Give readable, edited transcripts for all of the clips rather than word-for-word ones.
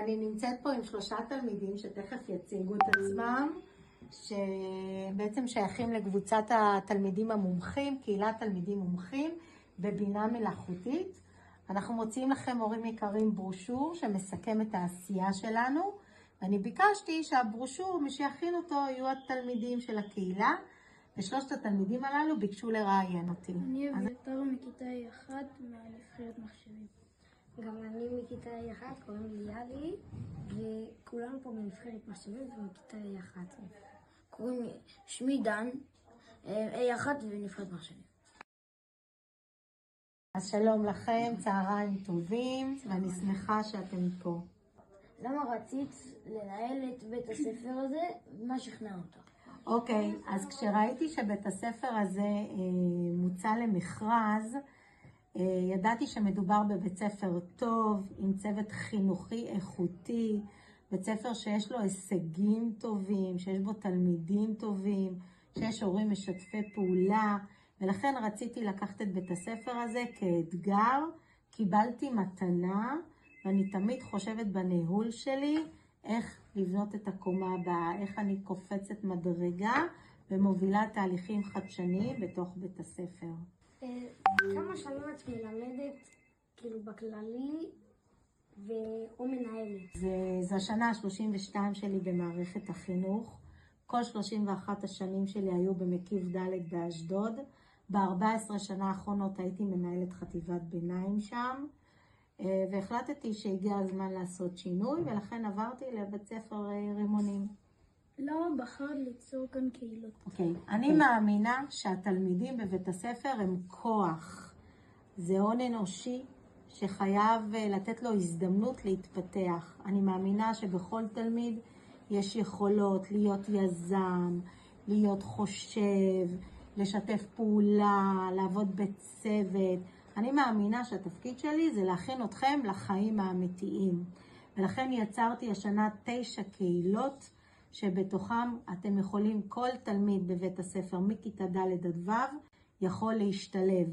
אני נמצאת פה עם 3 תלמידים שתכף יציגו את עצמם, שבעצם שייכים לקבוצת התלמידים המומחים, קהילת תלמידים מומחים בבינה מלאכותית. אנחנו מוציאים לכם, הורים יקרים, ברושור שמסכם את העשייה שלנו, ואני ביקשתי שהברושור, מי שיכין אותו, יהיו התלמידים של הקהילה, ושלושת התלמידים הללו ביקשו לראיין אותי. אני אביתר מכיתה 1 מהנבחרת מחשבים. גם אני מכיתה 1, קוראים לי יאלי, וכולנו פה מנבחרת מחשבים ומכיתה 11. שמי דן, A1 ונבחרת מחשבים. אז שלום לכם, צהריים טובים, ואני שמחה שאתם פה. למה רצית לנהל את בית הספר הזה? מה שכנע אותך? אוקיי, אז כשראיתי שבית הספר הזה מוצא למכרז, ידעתי שמדובר בבית ספר טוב, עם צוות חינוכי איכותי, בית ספר שיש לו הישגים טובים, שיש בו תלמידים טובים, שיש הורים משתפי פעולה, ולכן רציתי לקחת את בית הספר הזה כאתגר. קיבלתי מתנה, ואני תמיד חושבת בניהול שלי איך לבנות את הקומה הבאה, איך אני קופצת מדרגה ומובילה תהליכים חדשניים בתוך בית הספר. כמה שנים את מלמדת, כאילו בכללי, או מנהלת? זו השנה ה-32 שלי במערכת החינוך. כל 31 השנים שלי היו במקיף ד' באשדוד. ב-14 שנה האחרונות הייתי מנהלת חטיבת ביניים שם, והחלטתי שהגיע הזמן לעשות שינוי, ולכן עברתי לבית ספר רימונים. למה בחרת ליצור כאן קהילות? אוקיי, אני מאמינה שהתלמידים בבית הספר הם כוח. זה הון אנושי שחייב לתת לו הזדמנות להתפתח. אני מאמינה שבכל תלמיד יש יכולות להיות יזם, להיות חושב, לשתף פעולה, לעבוד בצוות. אני מאמינה שהתפקיד שלי זה להכין אתכם לחיים האמיתיים. ולכן יצרתי השנה 9 קהילות, שבתוכם אתם יכולים, כל תלמיד בבית הספר מכיתה ד' עד ו' יכול להשתלב.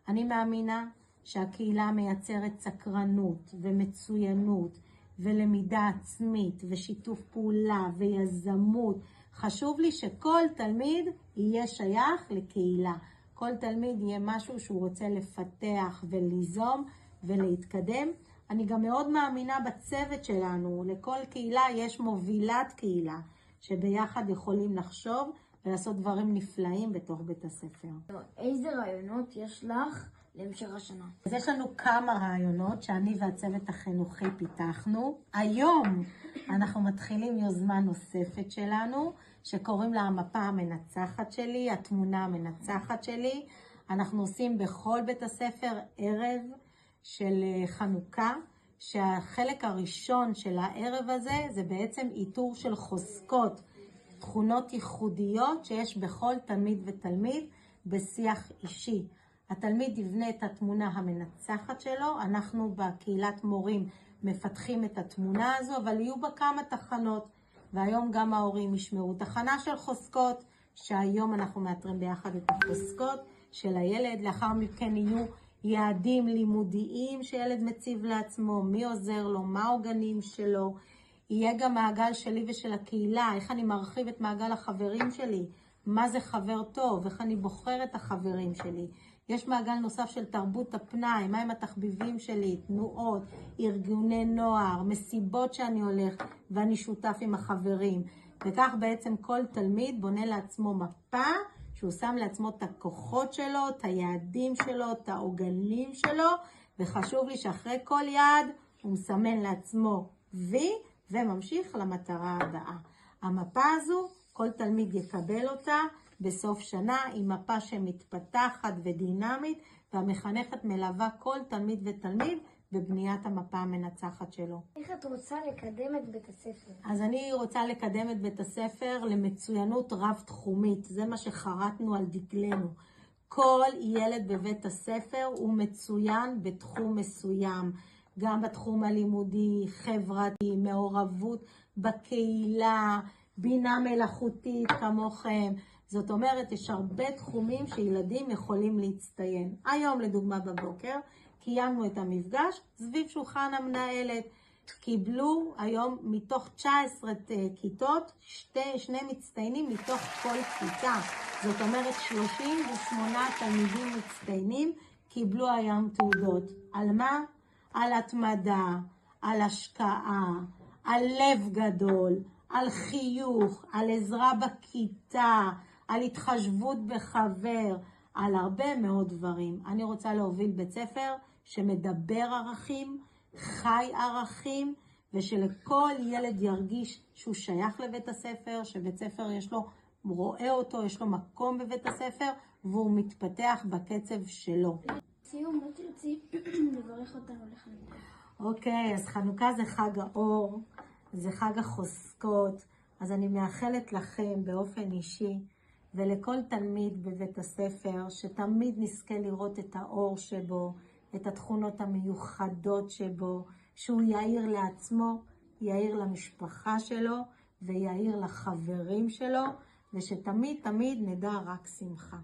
אני מאמינה שהקהילה מייצרת סקרנות ומצוינות ולמידה עצמית ושיתוף פעולה ויזמות. חשוב לי שכל תלמיד יהיה שייך לקהילה. כל תלמיד יהיה משהו שהוא רוצה לפתח וליזום ולהתקדם. אני גם מאוד מאמינה בצוות שלנו. לכל קהילה יש מובילת קהילה, שביחד יכולים לחשוב ולעשות דברים נפלאים בתוך בית הספר. איזה רעיונות יש לך להמשך השנה? אז יש לנו כמה רעיונות שאני והצוות החינוכי פיתחנו. היום אנחנו מתחילים יוזמה נוספת שלנו, שקוראים לה המפה המנצחת שלי, התמונה המנצחת שלי. אנחנו עושים בכל בית הספר ערב של חנוכה, שהחלק הראשון של הערב הזה זה בעצם איתור של חוזקות, תכונות ייחודיות שיש בכל תלמיד ותלמיד בשיח אישי. התלמיד יבנה את התמונה המנצחת שלו, אנחנו בקהילת מורים מפתחים את התמונה הזו, אבל יהיו בה כמה תחנות, והיום גם ההורים ישמעו תחנה של חוזקות, שהיום אנחנו מאתרים ביחד את החוזקות של הילד. לאחר מכן יהיו יעדים לימודיים שילד מציב לעצמו, מי עוזר לו, מה העוגנים שלו. יהיה גם מעגל שלי ושל הקהילה, איך אני מרחיב את מעגל החברים שלי, מה זה חבר טוב, איך אני בוחר את החברים שלי. יש מעגל נוסף של תרבות הפנאי, מהם התחביבים שלי, תנועות, ארגוני נוער, מסיבות שאני הולך ואני שותף עם החברים. וכך בעצם כל תלמיד בונה לעצמו מפה, שהוא שם לעצמו את הכוחות שלו, את היעדים שלו, את העוגנים שלו, וחשוב לי שאחרי כל יעד הוא מסמן לעצמו וי וממשיך למטרה הבאה. המפה הזו, כל תלמיד יקבל אותה בסוף שנה, עם מפה שמתפתחת ודינמית, והמחנכת מלווה כל תלמיד ותלמיד בבניית המפה המנצחת שלו. איך את רוצה לקדם את בית הספר? אז אני רוצה לקדם את בית הספר למצוינות רב-תחומית. זה מה שחרטנו על דגלנו. כל ילד בבית הספר הוא מצוין בתחום מסוים. גם בתחום הלימודי, חברתי, מעורבות בקהילה, בינה מלאכותית כמוכם. זאת אומרת, יש הרבה תחומים שילדים יכולים להצטיין. היום, לדוגמה, בבוקר, קיימנו את המפגש סביב שולחן המנהלת, קיבלו היום מתוך 19 כיתות, שני מצטיינים מתוך כל כיתה. זאת אומרת 38 תלמידים מצטיינים קיבלו היום תעודות. על מה? על התמדה, על השקעה, על לב גדול, על חיוך, על עזרה בכיתה, על התחשבות בחבר, על הרבה מאוד דברים. אני רוצה להוביל בית ספר שמדבר ערכים, חי ערכים, ושלכל ילד ירגיש שהוא שייך לבית הספר, שבית ספר רואה אותו, יש לו מקום בבית הספר, והוא מתפתח בקצב שלו. סיום, לא תרצי לברך אותנו לחנוכה. אוקיי, אז חנוכה זה חג האור, זה חג החוזקות, אז אני מאחלת לכם באופן אישי, ולכל תלמיד בבית הספר, שתמיד נזכה לראות את האור שבו, את התכונות המיוחדות שבו, שהוא יאיר לעצמו, יאיר למשפחה שלו, ויאיר לחברים שלו, ושתמיד תמיד נדע רק שמחה.